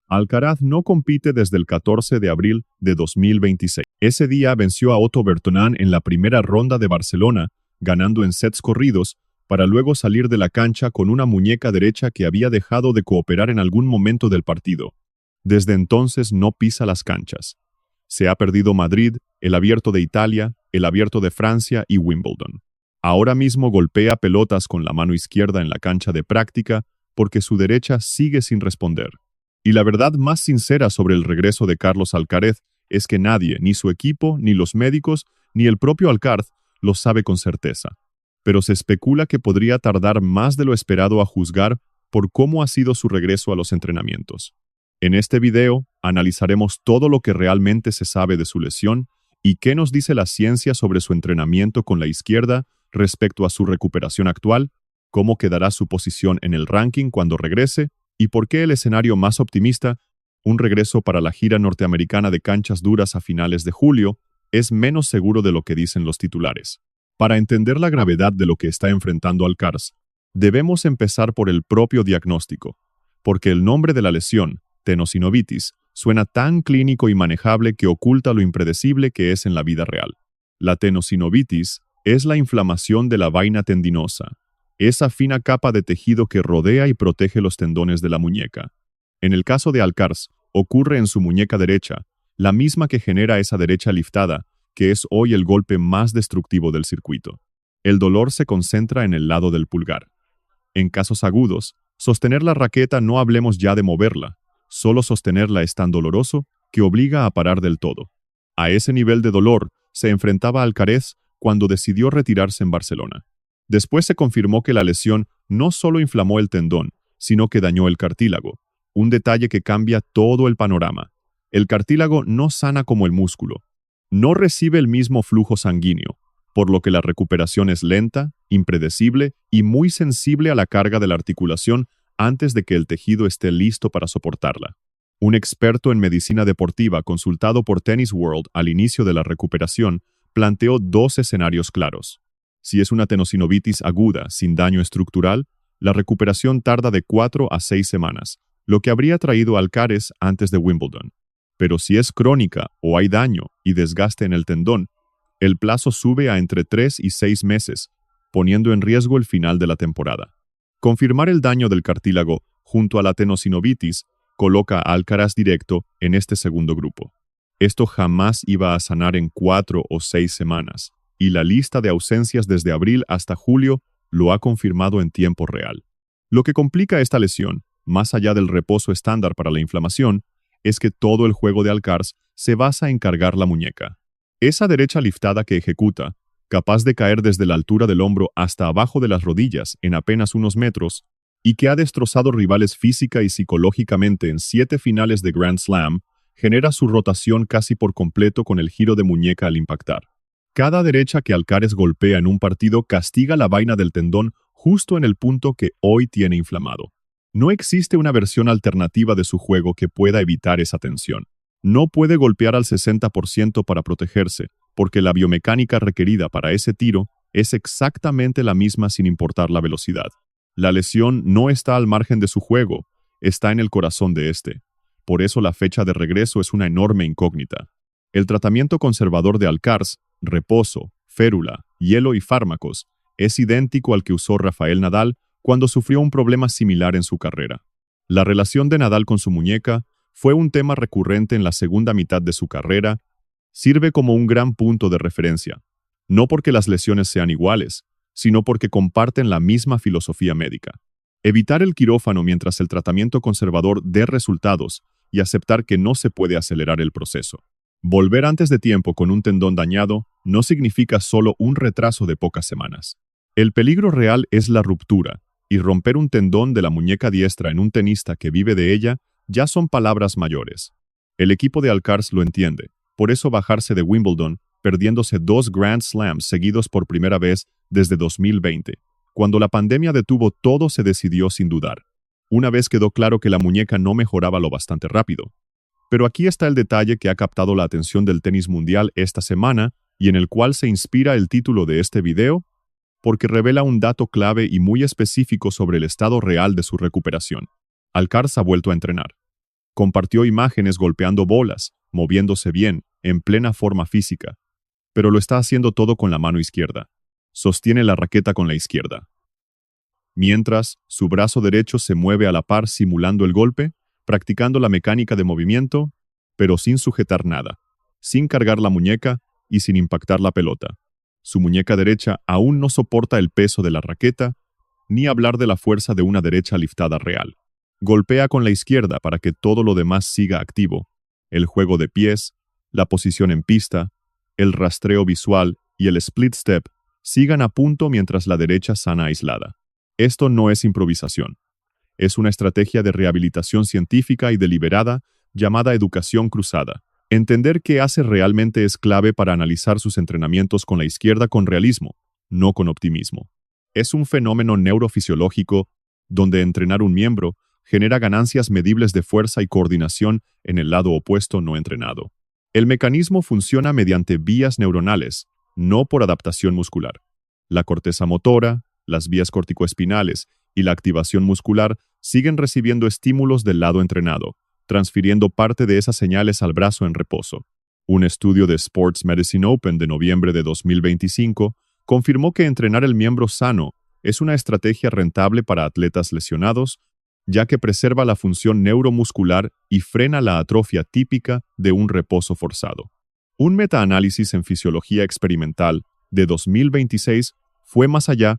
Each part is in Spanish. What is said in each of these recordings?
Alcaraz no compite desde el 14 de abril de 2026. Ese día venció a Otto Bertonán en la primera ronda de Barcelona, ganando en sets corridos, para luego salir de la cancha con una muñeca derecha que había dejado de cooperar en algún momento del partido. Desde entonces no pisa las canchas. Se ha perdido Madrid, el Abierto de Italia, el Abierto de Francia y Wimbledon. Ahora mismo golpea pelotas con la mano izquierda en la cancha de práctica porque su derecha sigue sin responder. Y la verdad más sincera sobre el regreso de Carlos Alcaraz es que nadie, ni su equipo, ni los médicos, ni el propio Alcaraz, lo sabe con certeza. Pero se especula que podría tardar más de lo esperado a juzgar por cómo ha sido su regreso a los entrenamientos. En este video analizaremos todo lo que realmente se sabe de su lesión y qué nos dice la ciencia sobre su entrenamiento con la izquierda respecto a su recuperación actual, cómo quedará su posición en el ranking cuando regrese y por qué el escenario más optimista, un regreso para la gira norteamericana de canchas duras a finales de julio, es menos seguro de lo que dicen los titulares. Para entender la gravedad de lo que está enfrentando Alcaraz, debemos empezar por el propio diagnóstico, porque el nombre de la lesión, tenosinovitis, suena tan clínico y manejable que oculta lo impredecible que es en la vida real. La tenosinovitis es la inflamación de la vaina tendinosa, esa fina capa de tejido que rodea y protege los tendones de la muñeca. En el caso de Alcaraz, ocurre en su muñeca derecha, la misma que genera esa derecha liftada, que es hoy el golpe más destructivo del circuito. El dolor se concentra en el lado del pulgar. En casos agudos, sostener la raqueta no hablemos ya de moverla, solo sostenerla es tan doloroso que obliga a parar del todo. A ese nivel de dolor se enfrentaba Alcaraz cuando decidió retirarse en Barcelona. Después se confirmó que la lesión no solo inflamó el tendón, sino que dañó el cartílago, un detalle que cambia todo el panorama. El cartílago no sana como el músculo, no recibe el mismo flujo sanguíneo, por lo que la recuperación es lenta, impredecible y muy sensible a la carga de la articulación antes de que el tejido esté listo para soportarla. Un experto en medicina deportiva consultado por Tennis World al inicio de la recuperación planteó dos escenarios claros. Si es una tenosinovitis aguda sin daño estructural, la recuperación tarda de 4 a 6 semanas, lo que habría traído a Alcaraz antes de Wimbledon. Pero si es crónica o hay daño y desgaste en el tendón, el plazo sube a entre 3 y 6 meses, poniendo en riesgo el final de la temporada. Confirmar el daño del cartílago junto a la tenosinovitis coloca a Alcaraz directo en este segundo grupo. Esto jamás iba a sanar en 4 o 6 semanas, y la lista de ausencias desde abril hasta julio lo ha confirmado en tiempo real. Lo que complica esta lesión, más allá del reposo estándar para la inflamación, es que todo el juego de Alcaraz se basa en cargar la muñeca. Esa derecha liftada que ejecuta, capaz de caer desde la altura del hombro hasta abajo de las rodillas en apenas unos metros, y que ha destrozado rivales física y psicológicamente en 7 finales de Grand Slam, genera su rotación casi por completo con el giro de muñeca al impactar. Cada derecha que Alcaraz golpea en un partido castiga la vaina del tendón justo en el punto que hoy tiene inflamado. No existe una versión alternativa de su juego que pueda evitar esa tensión. No puede golpear al 60% para protegerse, porque la biomecánica requerida para ese tiro es exactamente la misma sin importar la velocidad. La lesión no está al margen de su juego, está en el corazón de este. Por eso la fecha de regreso es una enorme incógnita. El tratamiento conservador de Alcaraz, reposo, férula, hielo y fármacos, es idéntico al que usó Rafael Nadal cuando sufrió un problema similar en su carrera. La relación de Nadal con su muñeca fue un tema recurrente en la segunda mitad de su carrera, sirve como un gran punto de referencia, no porque las lesiones sean iguales, sino porque comparten la misma filosofía médica. Evitar el quirófano mientras el tratamiento conservador dé resultados y aceptar que no se puede acelerar el proceso. Volver antes de tiempo con un tendón dañado no significa solo un retraso de pocas semanas. El peligro real es la ruptura, y romper un tendón de la muñeca diestra en un tenista que vive de ella ya son palabras mayores. El equipo de Alcaraz lo entiende, por eso bajarse de Wimbledon, perdiéndose 2 Grand Slams seguidos por primera vez desde 2020. Cuando la pandemia detuvo todo se decidió sin dudar. Una vez quedó claro que la muñeca no mejoraba lo bastante rápido. Pero aquí está el detalle que ha captado la atención del tenis mundial esta semana y en el cual se inspira el título de este video, porque revela un dato clave y muy específico sobre el estado real de su recuperación. Alcaraz ha vuelto a entrenar. Compartió imágenes golpeando bolas, moviéndose bien, en plena forma física. Pero lo está haciendo todo con la mano izquierda. Sostiene la raqueta con la izquierda. Mientras, su brazo derecho se mueve a la par simulando el golpe, practicando la mecánica de movimiento, pero sin sujetar nada, sin cargar la muñeca y sin impactar la pelota. Su muñeca derecha aún no soporta el peso de la raqueta, ni hablar de la fuerza de una derecha liftada real. Golpea con la izquierda para que todo lo demás siga activo. El juego de pies, la posición en pista, el rastreo visual y el split step sigan a punto mientras la derecha sana aislada. Esto no es improvisación. Es una estrategia de rehabilitación científica y deliberada llamada educación cruzada. Entender qué hace realmente es clave para analizar sus entrenamientos con la izquierda con realismo, no con optimismo. Es un fenómeno neurofisiológico donde entrenar un miembro genera ganancias medibles de fuerza y coordinación en el lado opuesto no entrenado. El mecanismo funciona mediante vías neuronales, no por adaptación muscular. La corteza motora, las vías corticoespinales y la activación muscular siguen recibiendo estímulos del lado entrenado, transfiriendo parte de esas señales al brazo en reposo. Un estudio de Sports Medicine Open de noviembre de 2025 confirmó que entrenar el miembro sano es una estrategia rentable para atletas lesionados, ya que preserva la función neuromuscular y frena la atrofia típica de un reposo forzado. Un metaanálisis en fisiología experimental de 2026 fue más allá,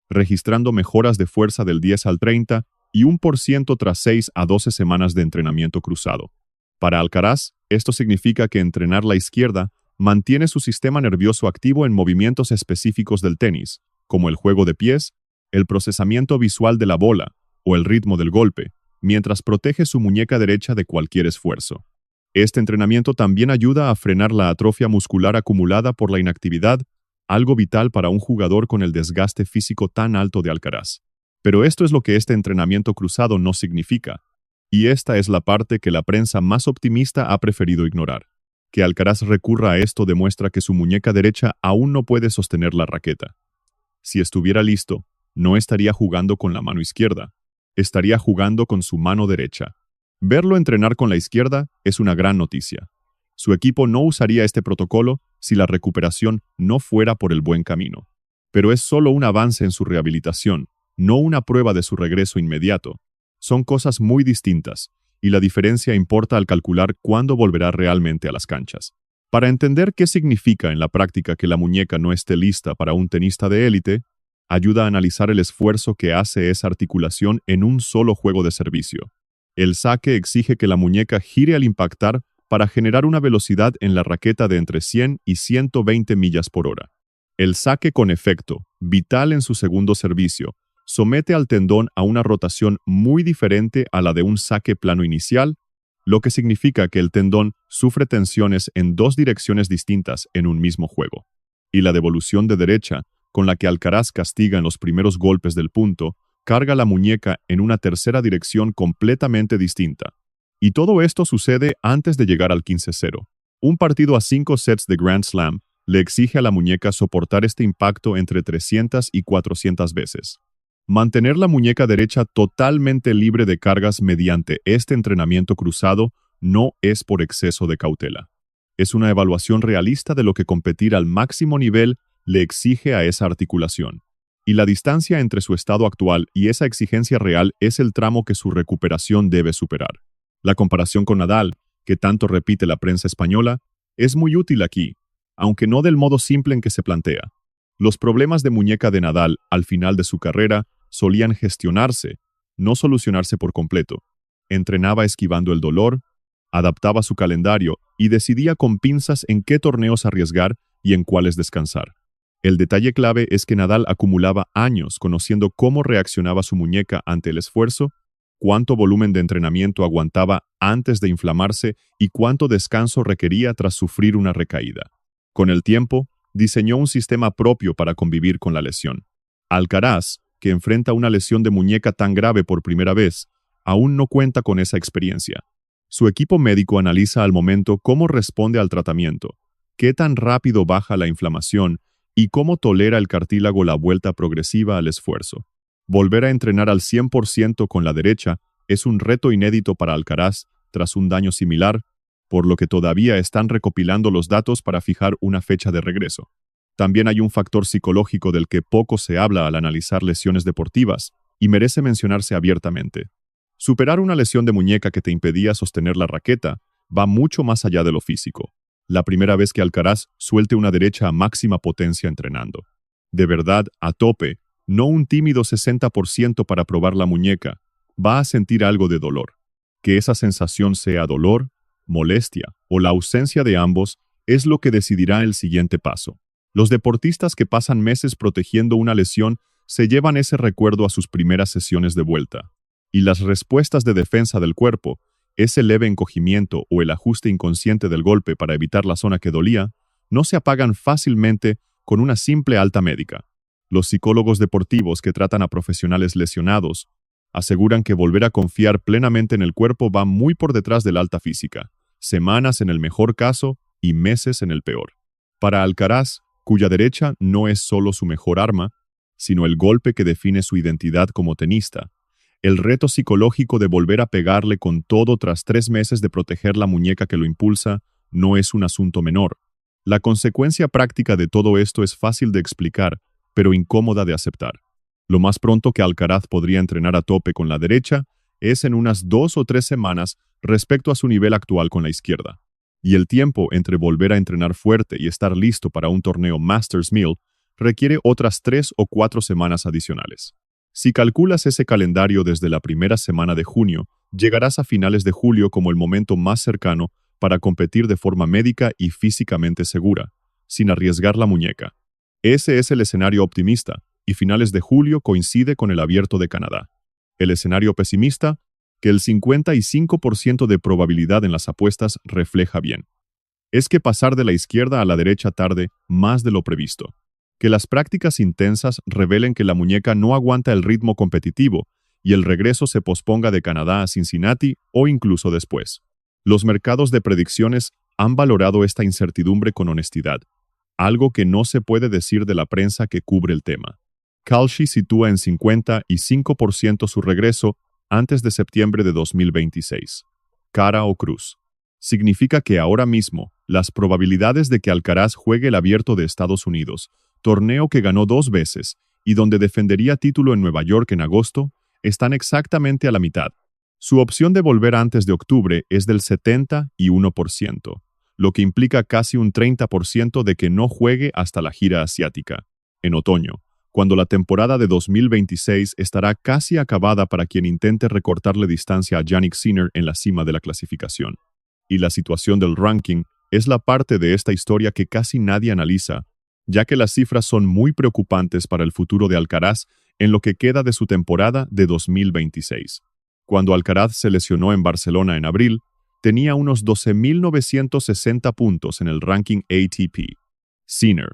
registrando mejoras de fuerza del 10 al 30 y 1% tras 6 a 12 semanas de entrenamiento cruzado. Para Alcaraz, esto significa que entrenar la izquierda mantiene su sistema nervioso activo en movimientos específicos del tenis, como el juego de pies, el procesamiento visual de la bola o el ritmo del golpe, mientras protege su muñeca derecha de cualquier esfuerzo. Este entrenamiento también ayuda a frenar la atrofia muscular acumulada por la inactividad, algo vital para un jugador con el desgaste físico tan alto de Alcaraz. Pero esto es lo que este entrenamiento cruzado no significa, y esta es la parte que la prensa más optimista ha preferido ignorar. Que Alcaraz recurra a esto demuestra que su muñeca derecha aún no puede sostener la raqueta. Si estuviera listo, no estaría jugando con la mano izquierda, estaría jugando con su mano derecha. Verlo entrenar con la izquierda es una gran noticia. Su equipo no usaría este protocolo si la recuperación no fuera por el buen camino. Pero es solo un avance en su rehabilitación, no una prueba de su regreso inmediato. Son cosas muy distintas, y la diferencia importa al calcular cuándo volverá realmente a las canchas. Para entender qué significa en la práctica que la muñeca no esté lista para un tenista de élite, ayuda a analizar el esfuerzo que hace esa articulación en un solo juego de servicio. El saque exige que la muñeca gire al impactar para generar una velocidad en la raqueta de entre 100 y 120 millas por hora. El saque con efecto, vital en su segundo servicio, somete al tendón a una rotación muy diferente a la de un saque plano inicial, lo que significa que el tendón sufre tensiones en dos direcciones distintas en un mismo juego. Y la devolución de derecha, con la que Alcaraz castiga en los primeros golpes del punto, carga la muñeca en una tercera dirección completamente distinta. Y todo esto sucede antes de llegar al 15-0. Un partido a 5 sets de Grand Slam le exige a la muñeca soportar este impacto entre 300 y 400 veces. Mantener la muñeca derecha totalmente libre de cargas mediante este entrenamiento cruzado no es por exceso de cautela. Es una evaluación realista de lo que competir al máximo nivel le exige a esa articulación. Y la distancia entre su estado actual y esa exigencia real es el tramo que su recuperación debe superar. La comparación con Nadal, que tanto repite la prensa española, es muy útil aquí, aunque no del modo simple en que se plantea. Los problemas de muñeca de Nadal al final de su carrera solían gestionarse, no solucionarse por completo. Entrenaba esquivando el dolor, adaptaba su calendario y decidía con pinzas en qué torneos arriesgar y en cuáles descansar. El detalle clave es que Nadal acumulaba años conociendo cómo reaccionaba su muñeca ante el esfuerzo, cuánto volumen de entrenamiento aguantaba antes de inflamarse y cuánto descanso requería tras sufrir una recaída. Con el tiempo, diseñó un sistema propio para convivir con la lesión. Alcaraz, que enfrenta una lesión de muñeca tan grave por primera vez, aún no cuenta con esa experiencia. Su equipo médico analiza al momento cómo responde al tratamiento, qué tan rápido baja la inflamación y cómo tolera el cartílago la vuelta progresiva al esfuerzo. Volver a entrenar al 100% con la derecha es un reto inédito para Alcaraz tras un daño similar, por lo que todavía están recopilando los datos para fijar una fecha de regreso. También hay un factor psicológico del que poco se habla al analizar lesiones deportivas, y merece mencionarse abiertamente. Superar una lesión de muñeca que te impedía sostener la raqueta va mucho más allá de lo físico. La primera vez que Alcaraz suelte una derecha a máxima potencia entrenando. De verdad, a tope, no un tímido 60% para probar la muñeca, va a sentir algo de dolor. Que esa sensación sea dolor, molestia o la ausencia de ambos es lo que decidirá el siguiente paso. Los deportistas que pasan meses protegiendo una lesión se llevan ese recuerdo a sus primeras sesiones de vuelta. Y las respuestas de defensa del cuerpo, ese leve encogimiento o el ajuste inconsciente del golpe para evitar la zona que dolía, no se apagan fácilmente con una simple alta médica. Los psicólogos deportivos que tratan a profesionales lesionados aseguran que volver a confiar plenamente en el cuerpo va muy por detrás de la alta física, semanas en el mejor caso y meses en el peor. Para Alcaraz, cuya derecha no es solo su mejor arma, sino el golpe que define su identidad como tenista, el reto psicológico de volver a pegarle con todo tras 3 meses de proteger la muñeca que lo impulsa no es un asunto menor. La consecuencia práctica de todo esto es fácil de explicar, pero incómoda de aceptar. Lo más pronto que Alcaraz podría entrenar a tope con la derecha es en unas 2 o 3 semanas respecto a su nivel actual con la izquierda. Y el tiempo entre volver a entrenar fuerte y estar listo para un torneo Masters 1000 requiere otras 3 o 4 semanas adicionales. Si calculas ese calendario desde la primera semana de junio, llegarás a finales de julio como el momento más cercano para competir de forma médica y físicamente segura, sin arriesgar la muñeca. Ese es el escenario optimista, y finales de julio coincide con el Abierto de Canadá. El escenario pesimista, que el 55% de probabilidad en las apuestas refleja bien, es que pasar de la izquierda a la derecha tarde más de lo previsto. Que las prácticas intensas revelen que la muñeca no aguanta el ritmo competitivo y el regreso se posponga de Canadá a Cincinnati o incluso después. Los mercados de predicciones han valorado esta incertidumbre con honestidad, algo que no se puede decir de la prensa que cubre el tema. Kalshi sitúa en 55% su regreso antes de septiembre de 2026. Cara o cruz. Significa que ahora mismo, las probabilidades de que Alcaraz juegue el Abierto de Estados Unidos, torneo que ganó 2 veces y donde defendería título en Nueva York en agosto, están exactamente a la mitad. Su opción de volver antes de octubre es del 71%, lo que implica casi un 30% de que no juegue hasta la gira asiática, en otoño, cuando la temporada de 2026 estará casi acabada para quien intente recortarle distancia a Jannik Sinner en la cima de la clasificación. Y la situación del ranking es la parte de esta historia que casi nadie analiza, ya que las cifras son muy preocupantes para el futuro de Alcaraz en lo que queda de su temporada de 2026. Cuando Alcaraz se lesionó en Barcelona en abril, tenía unos 12.960 puntos en el ranking ATP. Sinner,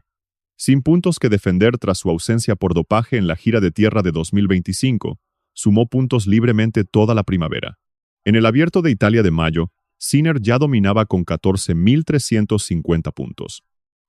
sin puntos que defender tras su ausencia por dopaje en la gira de tierra de 2025, sumó puntos libremente toda la primavera. En el Abierto de Italia de mayo, Sinner ya dominaba con 14.350 puntos.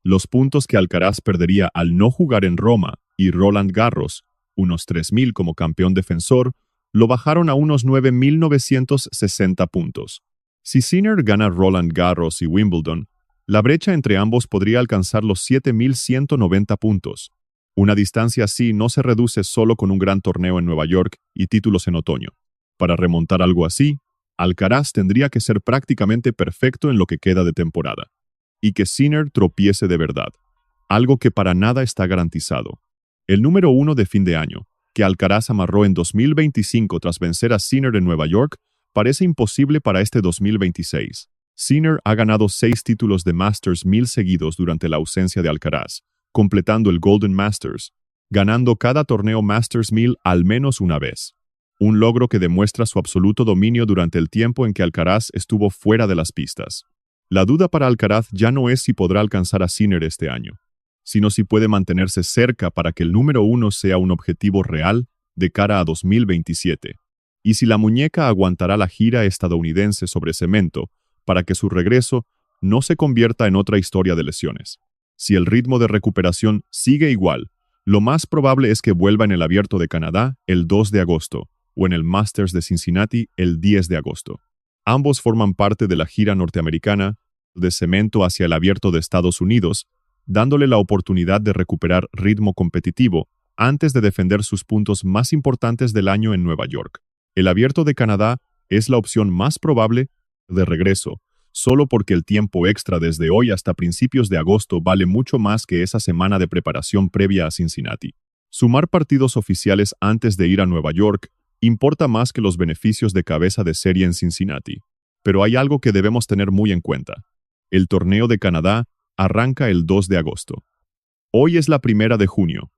Los puntos que Alcaraz perdería al no jugar en Roma y Roland Garros, unos 3.000 como campeón defensor, lo bajaron a unos 9.960 puntos. Si Sinner gana Roland Garros y Wimbledon, la brecha entre ambos podría alcanzar los 7.190 puntos. Una distancia así no se reduce solo con un gran torneo en Nueva York y títulos en otoño. Para remontar algo así, Alcaraz tendría que ser prácticamente perfecto en lo que queda de temporada. Y que Sinner tropiece de verdad, algo que para nada está garantizado. El número 1 de fin de año, que Alcaraz amarró en 2025 tras vencer a Sinner en Nueva York, parece imposible para este 2026. Sinner ha ganado 6 títulos de Masters 1000 seguidos durante la ausencia de Alcaraz, completando el Golden Masters, ganando cada torneo Masters 1000 al menos una vez. Un logro que demuestra su absoluto dominio durante el tiempo en que Alcaraz estuvo fuera de las pistas. La duda para Alcaraz ya no es si podrá alcanzar a Sinner este año, sino si puede mantenerse cerca para que el número 1 sea un objetivo real de cara a 2027, y si la muñeca aguantará la gira estadounidense sobre cemento para que su regreso no se convierta en otra historia de lesiones. Si el ritmo de recuperación sigue igual, lo más probable es que vuelva en el Abierto de Canadá el 2 de agosto o en el Masters de Cincinnati el 10 de agosto. Ambos forman parte de la gira norteamericana de cemento hacia el Abierto de Estados Unidos, dándole la oportunidad de recuperar ritmo competitivo antes de defender sus puntos más importantes del año en Nueva York. El Abierto de Canadá es la opción más probable de regreso, solo porque el tiempo extra desde hoy hasta principios de agosto vale mucho más que esa semana de preparación previa a Cincinnati. Sumar partidos oficiales antes de ir a Nueva York importa más que los beneficios de cabeza de serie en Cincinnati. Pero hay algo que debemos tener muy en cuenta. El torneo de Canadá arranca el 2 de agosto. Hoy es la 1 de junio.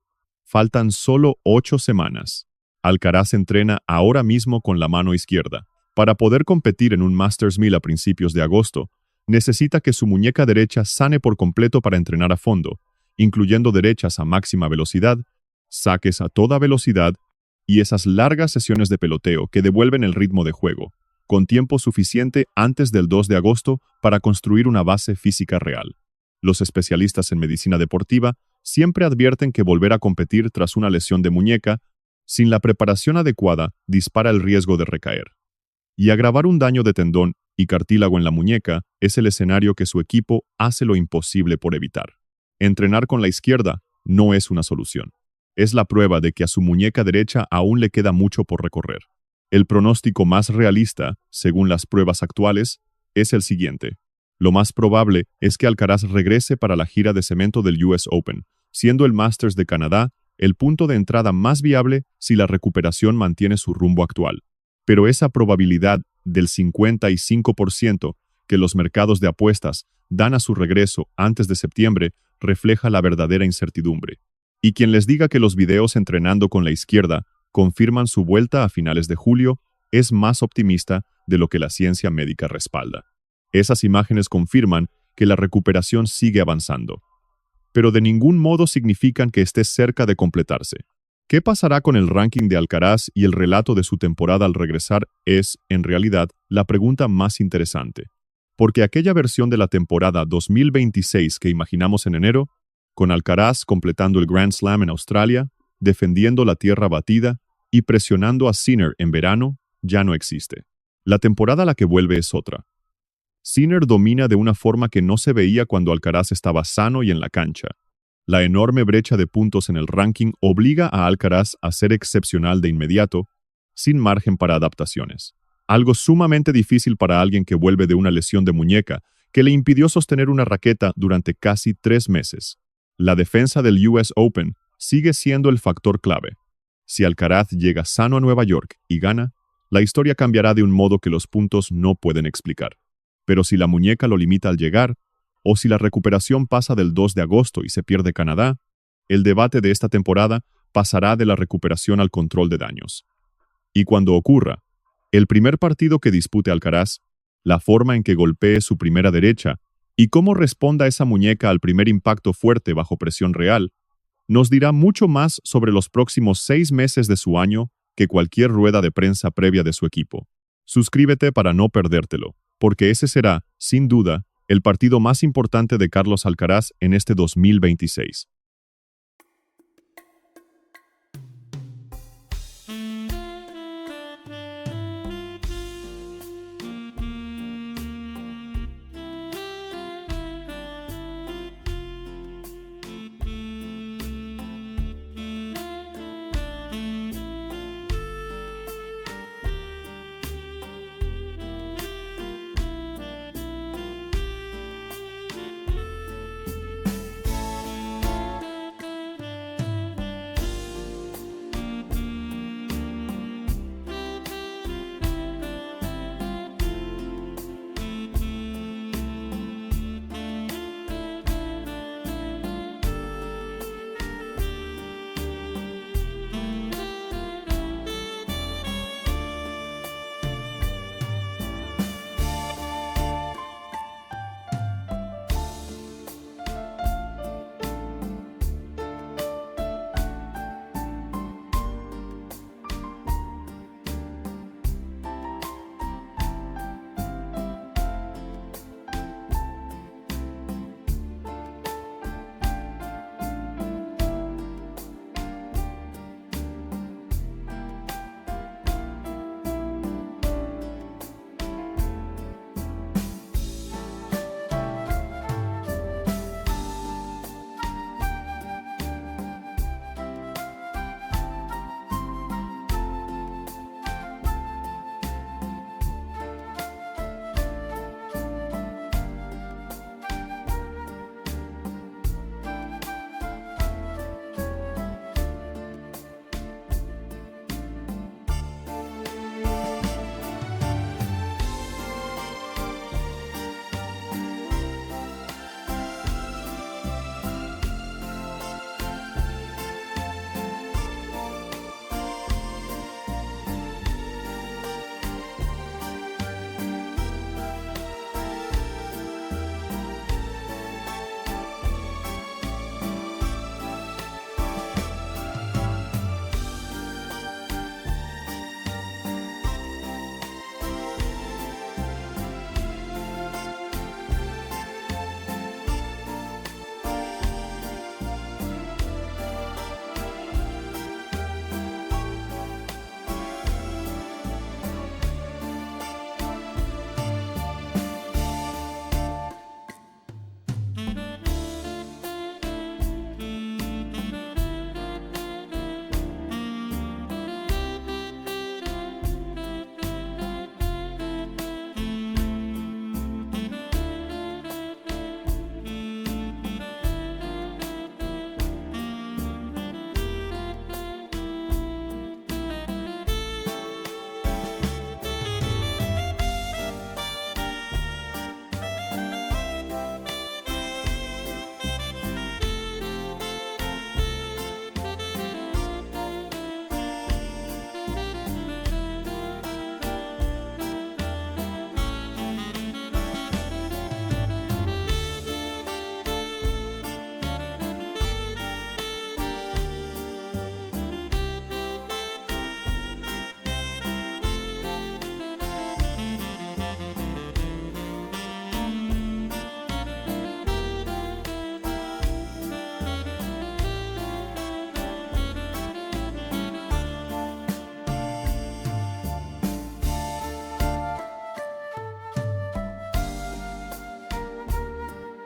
Faltan solo 8 semanas. Alcaraz entrena ahora mismo con la mano izquierda. Para poder competir en un Masters 1000 a principios de agosto, necesita que su muñeca derecha sane por completo para entrenar a fondo, incluyendo derechas a máxima velocidad, saques a toda velocidad y esas largas sesiones de peloteo que devuelven el ritmo de juego, con tiempo suficiente antes del 2 de agosto para construir una base física real. Los especialistas en medicina deportiva siempre advierten que volver a competir tras una lesión de muñeca, sin la preparación adecuada, dispara el riesgo de recaer. Y agravar un daño de tendón y cartílago en la muñeca es el escenario que su equipo hace lo imposible por evitar. Entrenar con la izquierda no es una solución. Es la prueba de que a su muñeca derecha aún le queda mucho por recorrer. El pronóstico más realista, según las pruebas actuales, es el siguiente. Lo más probable es que Alcaraz regrese para la gira de cemento del US Open, siendo el Masters de Canadá el punto de entrada más viable si la recuperación mantiene su rumbo actual. Pero esa probabilidad del 55% que los mercados de apuestas dan a su regreso antes de septiembre refleja la verdadera incertidumbre. Y quien les diga que los videos entrenando con la izquierda confirman su vuelta a finales de julio es más optimista de lo que la ciencia médica respalda. Esas imágenes confirman que la recuperación sigue avanzando, pero de ningún modo significan que esté cerca de completarse. ¿Qué pasará con el ranking de Alcaraz y el relato de su temporada al regresar? Es, en realidad, la pregunta más interesante. Porque aquella versión de la temporada 2026 que imaginamos en enero, con Alcaraz completando el Grand Slam en Australia, defendiendo la tierra batida y presionando a Sinner en verano, ya no existe. La temporada a la que vuelve es otra. Sinner domina de una forma que no se veía cuando Alcaraz estaba sano y en la cancha. La enorme brecha de puntos en el ranking obliga a Alcaraz a ser excepcional de inmediato, sin margen para adaptaciones. Algo sumamente difícil para alguien que vuelve de una lesión de muñeca que le impidió sostener una raqueta durante casi 3 meses. La defensa del US Open sigue siendo el factor clave. Si Alcaraz llega sano a Nueva York y gana, la historia cambiará de un modo que los puntos no pueden explicar. Pero si la muñeca lo limita al llegar, o si la recuperación pasa del 2 de agosto y se pierde Canadá, el debate de esta temporada pasará de la recuperación al control de daños. Y cuando ocurra, el primer partido que dispute Alcaraz, la forma en que golpee su primera derecha y cómo responda esa muñeca al primer impacto fuerte bajo presión real, nos dirá mucho más sobre los próximos 6 meses de su año que cualquier rueda de prensa previa de su equipo. Suscríbete para no perdértelo, porque ese será, sin duda, el partido más importante de Carlos Alcaraz en este 2026.